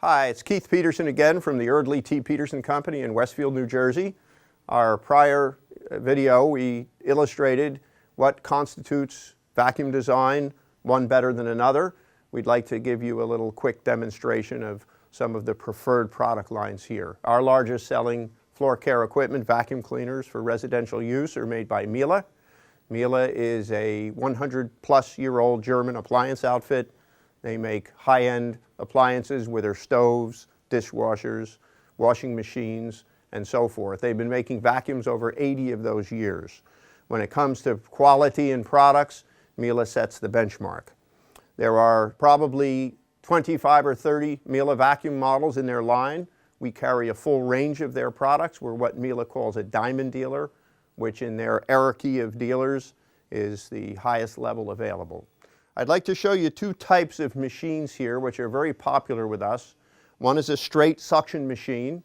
Hi, it's Keith Petersen again from the Eardly T Petersen Company in Westfield, New Jersey. Our prior video, we illustrated what constitutes vacuum design, one better than another. We'd like to give you a little quick demonstration of some of the preferred product lines here. Our largest selling floor care equipment, vacuum cleaners for residential use, are made by Miele. Miele is a 100-plus-year-old German appliance outfit. They make high-end appliances with their stoves, dishwashers, washing machines, and so forth. They've been making vacuums over 80 of those years. When it comes to quality and products, Miele sets the benchmark. There are probably 25 or 30 Miele vacuum models in their line. We carry a full range of their products. We're what Miele calls a diamond dealer, which in their hierarchy of dealers is the highest level available. I'd like to show you two types of machines here which are very popular with us. One is a straight suction machine,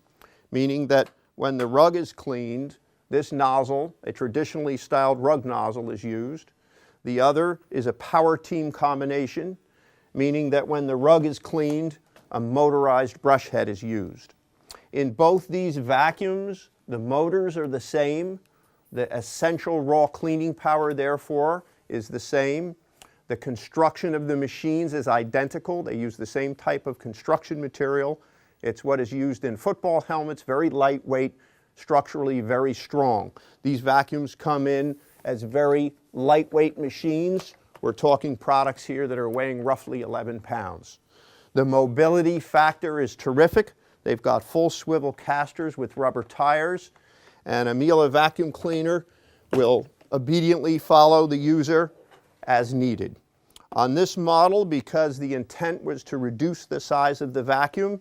meaning that when the rug is cleaned, this nozzle, a traditionally styled rug nozzle, is used. The other is a power team combination, meaning that when the rug is cleaned, a motorized brush head is used. In both these vacuums, the motors are the same. The essential raw cleaning power, therefore, is the same. The construction of the machines is identical. They use the same type of construction material. It's what is used in football helmets, very lightweight, structurally very strong. These vacuums come in as very lightweight machines. We're talking products here that are weighing roughly 11 pounds. The mobility factor is terrific. They've got full swivel casters with rubber tires, and a Miele vacuum cleaner will obediently follow the user as needed. On this model, because the intent was to reduce the size of the vacuum,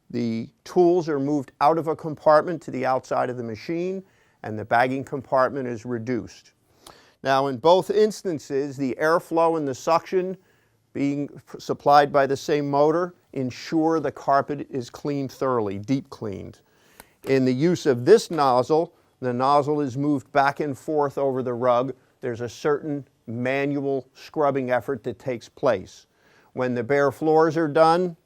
the tools are moved out of a compartment to the outside of the machine, and the bagging compartment is reduced. Now, in both instances, the airflow and the suction being supplied by the same motor ensure the carpet is cleaned thoroughly, deep cleaned. In the use of this nozzle, the nozzle is moved back and forth over the rug. There's a certain manual scrubbing effort that takes place. When the bare floors are done,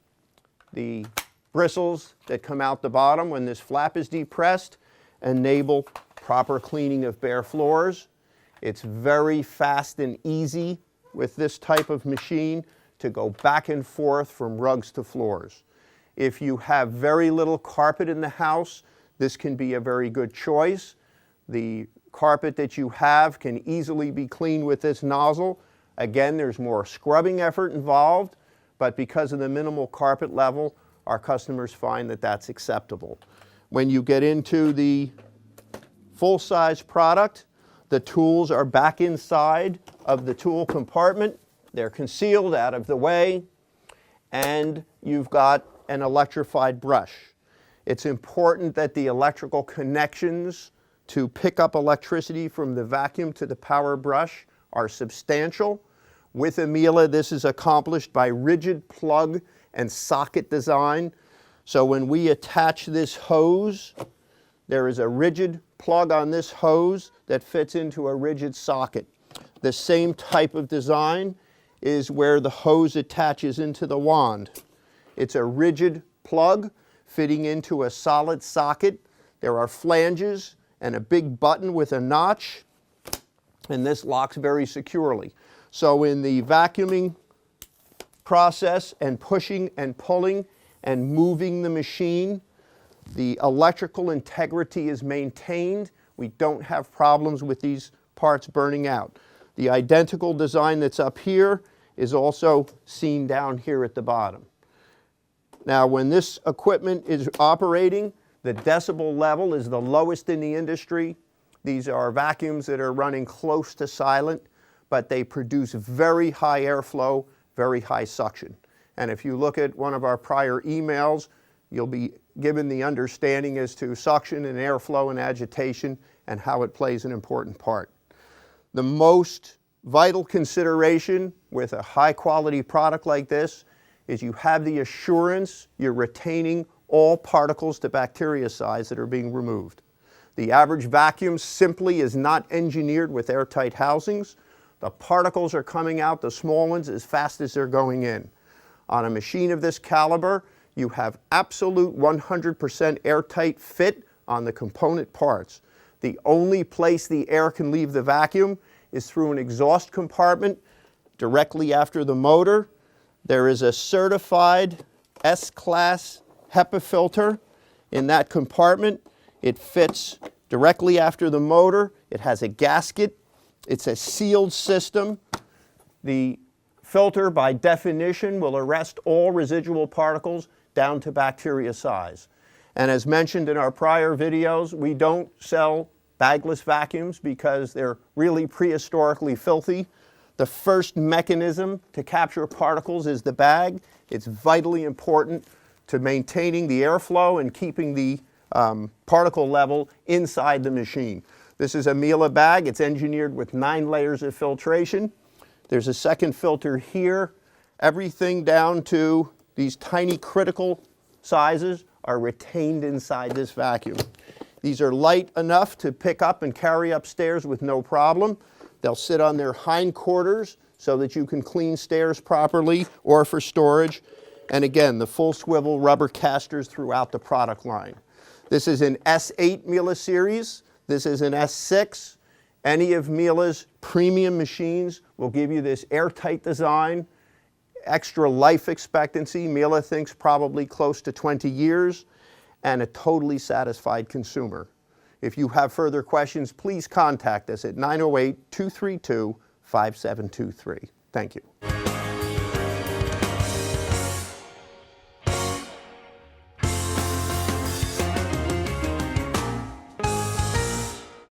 the bristles that come out the bottom when this flap is depressed enable proper cleaning of bare floors. It's very fast and easy with this type of machine to go back and forth from rugs to floors. If you have very little carpet in the house, this can be a very good choice. The carpet that you have can easily be cleaned with this nozzle. Again, there's more scrubbing effort involved, but because of the minimal carpet level, our customers find that that's acceptable. When you get into the full-size product, the tools are back inside of the tool compartment. They're concealed out of the way, and you've got an electrified brush. It's important that the electrical connections to pick up electricity from the vacuum to the power brush are substantial. With a Miele, this is accomplished by rigid plug and socket design. So when we attach this hose, there is a rigid plug on this hose that fits into a rigid socket. The same type of design is where the hose attaches into the wand. It's a rigid plug fitting into a solid socket. There are flanges and a big button with a notch, and this locks very securely. So in the vacuuming process and pushing and pulling and moving the machine, the electrical integrity is maintained. We don't have problems with these parts burning out. The identical design that's up here is also seen down here at the bottom. Now, when this equipment is operating, the decibel level is the lowest in the industry. These are vacuums that are running close to silent, but they produce very high airflow, very high suction. And if you look at one of our prior emails, you'll be given the understanding as to suction and airflow and agitation and how it plays an important part. The most vital consideration with a high-quality product like this is you have the assurance you're retaining all particles to bacteria size that are being removed. The average vacuum simply is not engineered with airtight housings. The particles are coming out, the small ones, as fast as they're going in. On a machine of this caliber, You have absolute 100% airtight fit on the component parts. The only place the air can leave the vacuum is through an exhaust compartment directly after the motor. There is a certified S-Class HEPA filter in that compartment. It fits directly after the motor. It has a gasket. It's a sealed system. The filter, by definition, will arrest all residual particles down to bacteria size. And as mentioned in our prior videos, we don't sell bagless vacuums because they're really prehistorically filthy. The first mechanism to capture particles is the bag. It's vitally important to maintaining the airflow and keeping the particle level inside the machine. This is a Miele bag. It's engineered with 9 layers of filtration. There's a second filter here. Everything down to these tiny critical sizes are retained inside this vacuum. These are light enough to pick up and carry upstairs with no problem. They'll sit on their hindquarters so that you can clean stairs properly or for storage. And again, the full swivel rubber casters throughout the product line. This is an S8 Miele series. This is an S6. Any of Miele's premium machines will give you this airtight design, extra life expectancy. Miele thinks probably close to 20 years, and a totally satisfied consumer. If you have further questions, please contact us at 908-232-5723. Thank you.